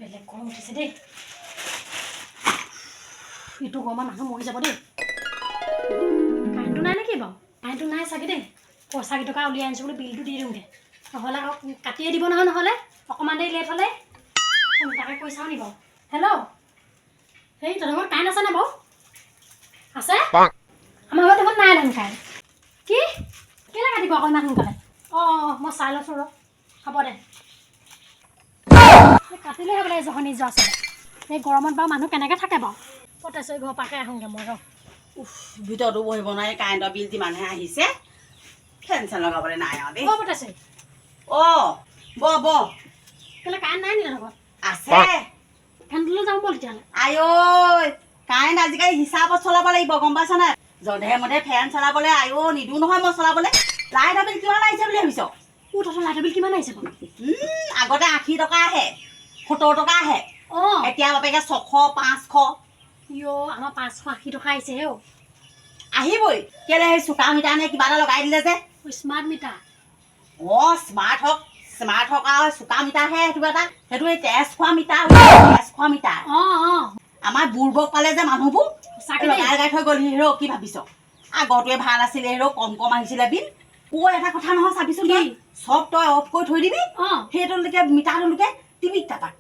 বেলেগ গৰম উঠিছে দেই ইটো গৰমত মানুহ মৰি যাব দেই কাৰেণ্টটো নাই নেকি বাৰু কাৰেণ্টটো নাই চাগে দেই পইচা কেইটকা উলিয়াই আনিছোঁ বোলো বিলটো দি দিওঁগৈ নহ'লে আকৌ কাটিয়ে দিব নহয় নহ'লে অকণমান দেৰি লেট হ'লে তাকে কৈ চাওঁ নি বাৰু হেল্ল' সেই তহঁতৰ ঘৰত কাৰেণ্ট আছেনে বাৰু আছে আমাৰ ঘৰত দেখোন নাই দেখোন কাৰেণ্ট কি কেলৈ কাটিব আকৌ ইমান সোনকালে অঁ মই চাই লৈছোঁ ৰ হ'ব দে কাটিলে হ'ব লাগে জহনি যোৱা আছিলে এই গৰমত বাৰু মানুহ কেনেকৈ থাকে বাৰু পটেশ্বৰী ঘৰৰ পাকে আহোঁগৈ মই ৰ ভিতৰতো বহিব নোৱাৰি কাৰেণ্টৰ বিল যিমানহে আহিছে ফেন চেন লগাবলৈ নাই আৰু দেই পটেশ্বৰী অঁ ব কেলৈ কাৰেণ্ট নাই নেকি লগত আছে ফেনটোলৈ যাওঁ ব'ল তেতিয়াহ'লে আঐ কাৰেণ্ট আজিকালি হিচাপত চলাব লাগিব গম পাইছ নাই যধে মধে ফেন চলাবলৈ নিদিওঁ নহয় মই চলাবলৈ লাইটৰ বিল কিমান আহিছে বুলি ভাবিছ তহঁতৰ লাইটৰ বিল কিমান আহিছে বাৰু আগতে 80 টকা আহে 70 টকা আহে অঁ এতিয়া বাপেকে 600 500 ইঅ' আমাৰ 580 টকা আহিছে হে আহিবই কেলে সেই চোকা মিটাৰ নে কিবা এটা লগাই দিলে যে স্মাৰ্ট মিটাৰ অঁ স্মাৰ্ট হওক আৰু চোকা মিটাৰহে সেইটো এই তেজ খোৱা মিটাৰ অঁ অঁ আমাৰ বুৰ্বক পালে যে মানুহবোৰ সঁচাকৈ লগাই থৈ গ'ল হিৰ কি ভাবিছ আগৰটোৱে ভাল আছিলে হিৰ কম আহিছিলে বিল এটা কথা নহয় চাবিচোন কি চব তই অফ কৰি থৈ দিবি অঁ সেইটোলৈকে মিটাৰটোলৈকে টিপিক টাপাক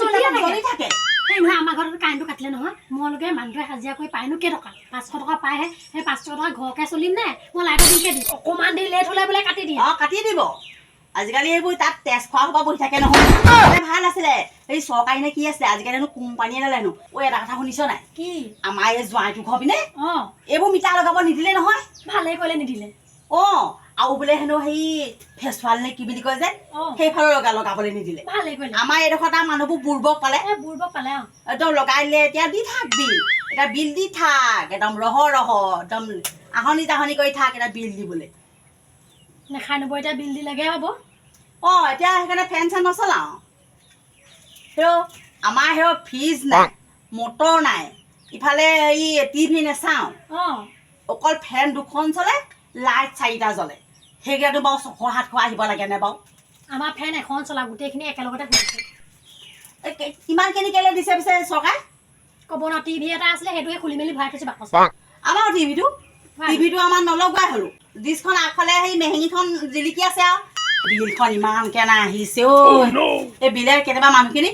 জ্বলি থাকে সেই নহয় আমাৰ ঘৰত কাৰেণ্টটো কাটিলে নহয় মইলোকে মানুহটোৱে হাজিৰা কৰি পায়নো কেইটকা 500 টকা পায়হে সেই 500 টকা ঘৰকে চলিম নে মই লাইটৰ বিলকে দিম অকণমান দেৰি লেট হ'লে বোলে কাটি দিয়ে অঁ কাটি দিব আজিকালি এইবোৰ তাত তেজ খোৱা সোপা বহি থাকে নহয় ভাল আছিলে এই চৰকাৰী নে কি আছিলে আজিকালি কোম্পানীয়ে নালেনো এটা কথা শুনিছ নাই কি আমাৰ এই জোৱাইটো ঘৰ পিনে অঁ এইবোৰ মিটাৰ লগাব নিদিলে নহয় ভালেই কৰিলে নিদিলে অঁ আৰু বোলে হেনো সেই ফেচৱাল নে কি বুলি কয় যে সেইফালে লগাবলৈ নিদিলে ভালেই কৰিলে আমাৰ এইডোখৰত মানুহবোৰ বুৰ্বক পালে বুৰ্বক পালে অঁ একদম লগাই দিলে এতিয়া দি থাক বিল দি থাক একদম ৰহ একদম আহনি তাহনি কৰি থাক এটা বিল দিবলৈ নেখাই নব এতিয়া বিল দিলেগৈ হ'ব অঁ এতিয়া সেইকাৰণে ফেন চেন নচলাওঁ আমাৰ ফ্ৰিজ নাই মটৰ নাই ইফালে এই টিভি নাচাওঁ অঁ অকল ফেন দুখন চলে লাইট 4টা জ্বলে সেইকেইটাতো বাৰু 600-700 আহিব লাগে নে বাৰু আমাৰ ফেন এখন চলা গোটেইখিনি একেলগতে ঘূৰিছে কিমানখিনি কেলৈ দিছে পিছে চৰকাৰে ক'ব ন টিভি এটা আছিলে সেইটোৱে খুলি মেলি ভৰাই থৈছে বাকচ আমাৰ টিভিটো আমাৰ নলগোৱাই হ'লো ডিছখন আগফালে সেই মেহেঙিখন জিলিকি আছে আৰু বিলখন ইমানকৈ আহিছে এই বিলে কেতিয়াবা মানুহখিনি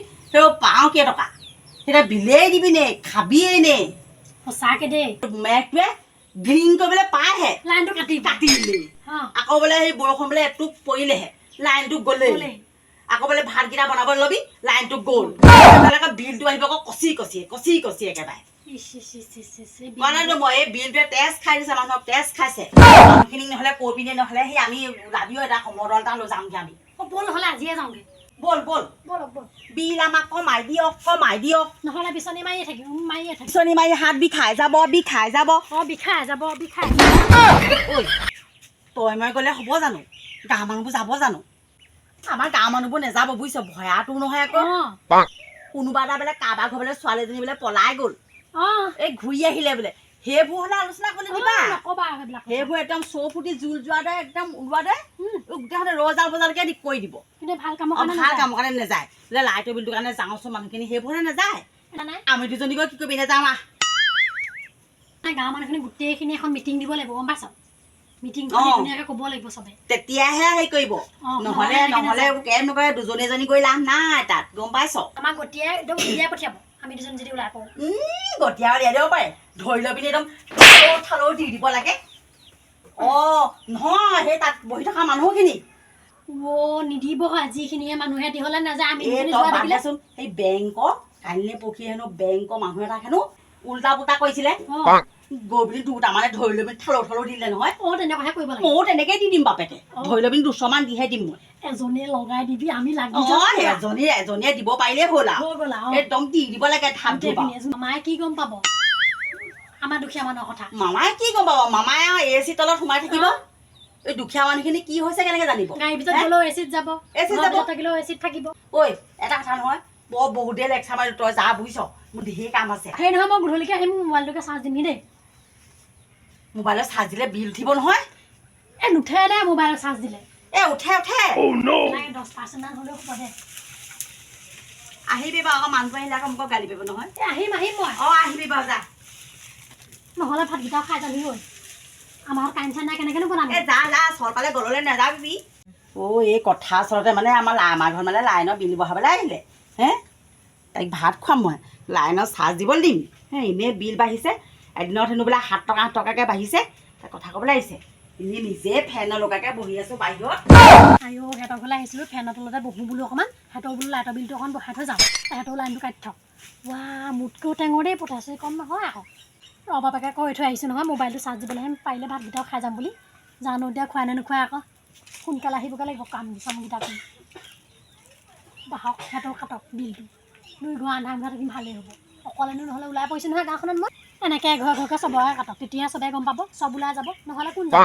পাওঁ কেইটকা তেতিয়া বিলেই দিবি নে খাবিয়েই নে সঁচাকৈ দেই মেঘটোৱে গ্ৰীণ কৰিবলৈ পায়হে লাইনটো কাটি দিলে আকৌ বোলে সেই বৰষুণ বোলে এটুক পৰিলেহে লাইনটো গ'লেই আকৌ বোলে ভাতকেইটা বনাব ল'বি লাইনটো গ'ল বিলটো আহিব আকৌ কচি একেবাৰে মই এই বিলটোৱে তেজ খাই দিছে মানুহক তেজ খাইছে মানুহখিনিক নহ'লে কৈ পিনে নহ'লে সেই আমি ওলাবিও এটা সমদল এটা লৈ যামগৈ আমি ব'ল নহ'লে আজিয়ে যাওঁগৈ ব'ল বিল আমাক কমাই দিয়ক নহ'লে বিচনী মাৰিয়ে থাকিম বিচনী মাৰি হাত বিষাই যাব অঁ বিষাই যাব ঐ তই মই গ'লে হ'ব জানো গাঁৱৰ মানুহবোৰ যাব জানো আমাৰ গাঁৱৰ মানুহবোৰ নাযাব বুজিছ ভয়াটো নহয় আকৌ কোনোবা এটা বোলে কাৰোবাৰ ঘৰ বোলে ছোৱালীজনী বোলে পলাই গ'ল এই ঘূৰি আহিলে বোলে সেইবোৰ হ'লে আলোচনা কৰি দিবা সেইবোৰ একদম চৌ ফুটি জোল যোৱা দৰে একদম ওলোৱা দৰে গোটেইখনে ৰজাল বজালকে কৰি দিব ভাল কামৰ কাৰণে নাযায় বোলে লাইটৰ বিলটোৰ কাৰণে যাওঁচোন মানুহখিনি সেইবোৰ নাযায় আমি দুজনী গৈ কি কৰিবি নাযাওঁ গাঁৱৰ মানুহখিনি গোটেইখিনি এখন মিটিং দিব লাগিব গম পাইছ মিটিং ধুনীয়াকৈ ক'ব লাগিব চবে তেতিয়াহে হেৰি কৰিব নহ'লে কেম নকৰে দুজনী এজনী গৈ লাভ নাই তাত গম পাইছ আমাক গতিয়াই একদম উলিয়াই পঠিয়াব আমি দুজন যদি ওলাই পৰোঁ গতিয়া উলিয়াই দিব পাৰে ধৰি লৈ পিনি একদম থালৌ দি দিব লাগে নহয় সেই তাত বহি থকা মানুহখিনি নিদিব যিখিনিহে মানুহে দিহলে নাযায় আমি দেচোন সেই বেংকৰ কাইলৈ পৰহি হেনো বেংকৰ মানুহ এটা হেনো উল্টা পুল্টা কৰিছিলে গৈ পিনি দুটামানে ধৰি লৈ পিনি থালৌ দিলে নহয় তেনেকুৱাহে কৰিব লাগে ময়ো তেনেকৈ দি দিম বাপেকে ধৰি লৈ পিনি 200 দিহে দিম মই এজনীয়ে লগাই দিবি আমি লাগি এজনীয়ে দিব পাৰিলেই হ'ল আৰু একদম দি দিব লাগে মামায়ে কি গম পাব আমাৰ দুখীয়া মানুহৰ কথা মামায়ে কি গম পাব মামায়ে AC তলত সোমাই থাকিব এই দুখীয়া মানুহখিনি কি হৈছে কেনেকৈ জানিব গাড়ীৰ ভিতৰত গ'লেও এচিত যাব থাকিলেও এচিত থাকিব এটা কথা নহয় বহুত দেৰি লেকচাৰ মাৰি তই যা বুজিছ মোৰ ধেৰ কাম আছে সেই নহয় মই গধূলিকৈ আহিম মোবাইলটোকে চাৰ্জ দিমহি দেই মোবাইলত চাৰ্জ দিলে বিল উঠিব নহয় নুঠে দে মোবাইলত চাৰ্জ দিলে উঠে 10% মান হ'লেও হ'ব দে আহিবি বাৰু আকৌ মানুহটো আহিলে আকৌ মোক গালি পাৰিব নহয় এই আহিম মই আহিবি বাৰু যা নহ'লে ভাতকেইটাও খাই যাবি ঐ আমাৰ কাৰেণ্ট চাৰেণ্ট নাই কেনেকৈনো বনাম যা চৰকাৰে গ'ললৈ নাযাবি এই কথা আচলতে মানে আমাৰ ঘৰত মানে লাইনৰ বিল বহাবলৈ আহিলে হে তাইক ভাত খুৱাম মই লাইনত চাৰ্জ দিবলৈ দিম এনেই বিল বাঢ়িছে এদিনত হেনো বোলে 7 টকা 8 টকাকৈ বাঢ়িছে তাই কথা ক'বলৈ আহিছে এনেই নিজে ফেন লগাকৈ বহি আছোঁ বাহিৰত আইঅ সিহঁতৰ ঘৰলৈ আহিছিলোঁ ফেনৰ তলতে বহোঁ বোলো অকণমান সিহঁতৰ বোলো লাইটৰ বিলটো অকণ বহাই থৈ যাওঁ সিহঁতৰ লাইনটো কাটি থওঁ মোতকৈও টেঙৰ দেই পঠাইছে কম নহয় আকৌ বাপেকে কৈ থৈ আহিছোঁ নহয় মোবাইলটো চাৰ্জ দিবলৈহে পাৰিলে ভাতকেইটাও খাই যাম বুলি জানো এতিয়া খুৱাই নে নোখোৱাই আকৌ সোনকালে আহিবগৈ লাগিব চামকেইটা কৰি বাহক সিহঁতৰ খাটক বিলটো 2 ঘৰ আন্ধাৰ থাকিম ভালেই হ'ব অকলেনো নহ'লে ওলাই পৰিছোঁ নহয় গাঁওখনত মই এনেকৈ ঘৰকে চবৰে কাটক তেতিয়াহে চবে গম পাব চব ওলাই যাব নহ'লে কোন যাব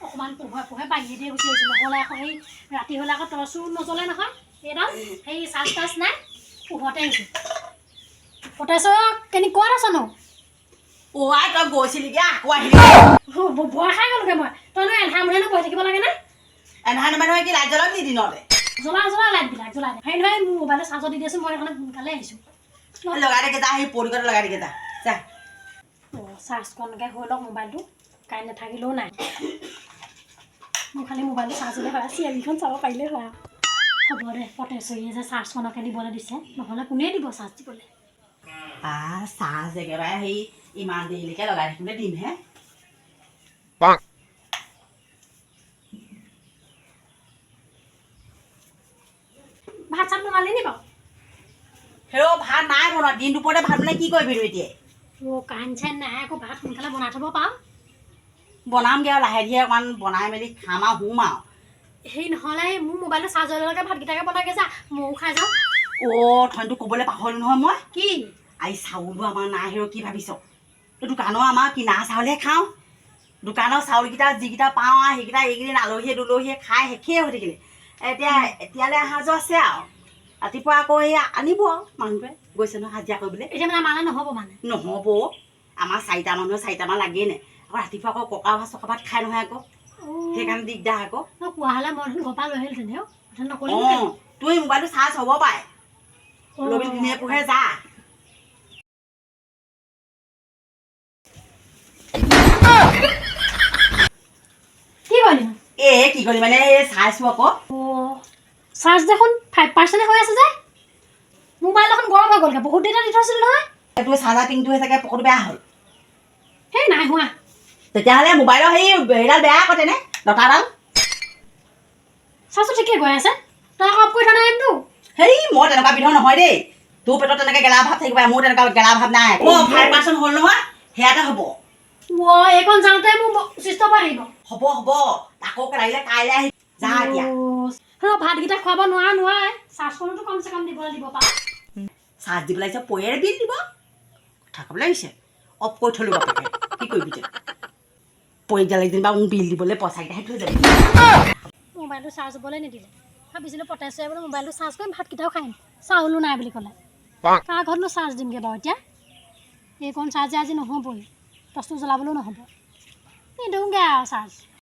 অকণমান পোহে বাহিৰে দিয়ে গুচি আহিছোঁ নহ'লে আকৌ সেই ৰাতি হ'লে আকৌ টৰ্চো নজ্বলে নহয় এইডাল সেই চাৰ্জ নাই পোহতে আহিছোঁ পঠাইছ ক'ত আছনো তই গৈছিলিগৈ আকৌ আহিলি ভয় খাই গ'লোগৈ মই তইনো এন্ধাৰ মূৰেনো বহি থাকিব লাগে নে এন্ধাৰ মানে কি লাইট জ্বলাম নি দিনতে জ্বলা লাইটবিলাক জ্বলাই দে সেই নহয় মোৰ মোবাইলত চাৰ্জত দি দিছোঁ মই সেইকাৰণে সোনকালে আহিছোঁ লগাই দেখে যা সেই পৰিকতে লগাই দেখে যা চাৰ্জকণকৈ হৈ লওক মোবাইলটো কাৰেণ্ট নাথাকিলেও নাই মোৰ খালি মোবাইলটো চাৰ্জ হ'লে হয় চিৰিয়েলখন চাব পাৰিলেই হয় হ'ব দে পটেশ্বৰীয়ে যে চাৰ্জকণকে দিবলৈ দিছে নহ'লে কোনে দিব চাৰ্জ দিবলৈ চাৰ্জ একেবাৰে সেই ইমান দেৰিলৈকে লগাই থাকিবলৈ দিমহে ভাত চাত বনালি নি বাৰু ভাত নাই বনোৱা দিন দুপৰতে ভাত বনাই কি কৰিবি এতিয়া কাৰেণ্ট চাৰেণ্ট নাই আকৌ ভাত সোনকালে বনাই থ'ব পাৰোঁ বনামগৈ আৰু লাহে ধীৰে অকণমান বনাই মেলি খাম আৰু শুম আৰু সেই নহ'লে মোৰ মোবাইলটো চাৰ্জ হৈ লগে ভাতকেইটাকে বনাইগৈ যা ময়ো খাই যাওঁ থৈনটো ক'বলৈ পাহৰিলোঁ নহয় মই কি চাউলো আমাৰ নাই হেৰ কি ভাবিছ দোকানৰ আমাৰ কিনা চাউলহে খাওঁ দোকানৰ চাউলকেইটা যিকেইটা পাওঁ আৰু সেইকেইটা এইকেইদিন আলহীয়ে দুলহীয়ে খাই শেষেই হৈ থাকিলে এতিয়ালৈ অহা যোৱা আছে আৰু ৰাতিপুৱা আকৌ এই আনিব আৰু মানুহটোৱে গৈছে নহয় হাজিৰা কৰিবলৈ এতিয়া মানে আমালৈ নহ'ব নহ'ব আমাৰ 4টা মানুহে 4টামান লাগেই নাই আকৌ ৰাতিপুৱা আকৌ ককা ভাত চকা ভাত খাই নহয় আকৌ সেইকাৰণে দিগদাৰ আকৌ কোৱা হ'লে মই ঘৰৰ পৰা লৈ আহিলোহেঁতেন তোৰ মোবাইলটো চাৰ্জ হ'ব পাৰে লৈ পিনি দিনে পোহে যা কি কৰিলি কি কৰিলি মানে চাইছোঁ আকৌ চাৰ্জ দেখোন 5% হৈ আছে যে মোবাইল এখন গৰম হৈ গ'লগৈ বহুত দেৰি দি থৈছিলোঁ নহয় তোৰ চাৰ্জাৰ পিংটো হৈ চাগে পকৰটো বেয়া হ'ল সেই নাই হোৱা তেতিয়াহ'লে মোবাইলৰ হেৰিডাল বেয়া আকৌ তেনে লতাডাল চাৰ্জটো ঠিকে গৈ আছে তই আকৌ অফ কৰি থোৱা নাই এইটো মই তেনেকুৱা বিধৰ নহয় দেই তোৰ পেটত তেনেকৈ গেলা ভাৱ থাকিব মোৰ তেনেকুৱা গেলা ভাৱ নাই 5% হ'ল নহয় সেয়াতে হ'ব এইখন যাওঁতে মোৰ চুইচ অফ আহিব হ'ব আকৌ লাগিলে কাইলৈ আহি যা এতিয়া ভাতকেইটা খুৱাব নোৱাৰে চাৰ্জখনতো কমচে কম দিবলৈ দিব পাৰ চাৰ্জ দিবলৈ আহিছে পইৰে বিল দিব কথা ক'বলৈ আহিছে অফ কৰি থলোঁ বাপেকে কি কৰিবি এতিয়া পইডালে যেনিবা মোক বিল দিবলৈ পইচাকেইটাহে থৈ যাবি মোবাইলটো চাৰ্জ হ'বলৈ নিদিলে ভাবিছিলোঁ পটেশ্বৰীয়ে বোলে মোবাইলটো চাৰ্জ কৰিম ভাতকেইটাও খাই চাউলো নাই বুলি ক'লে কাৰ ঘৰতনো চাৰ্জ দিমগৈ বাৰু এতিয়া এইকণ চাৰ্জে আজি নহ'বই টৰ্চটো জ্বলাবলৈও নহ'ব নিদিওঁগৈ আৰু চাৰ্জ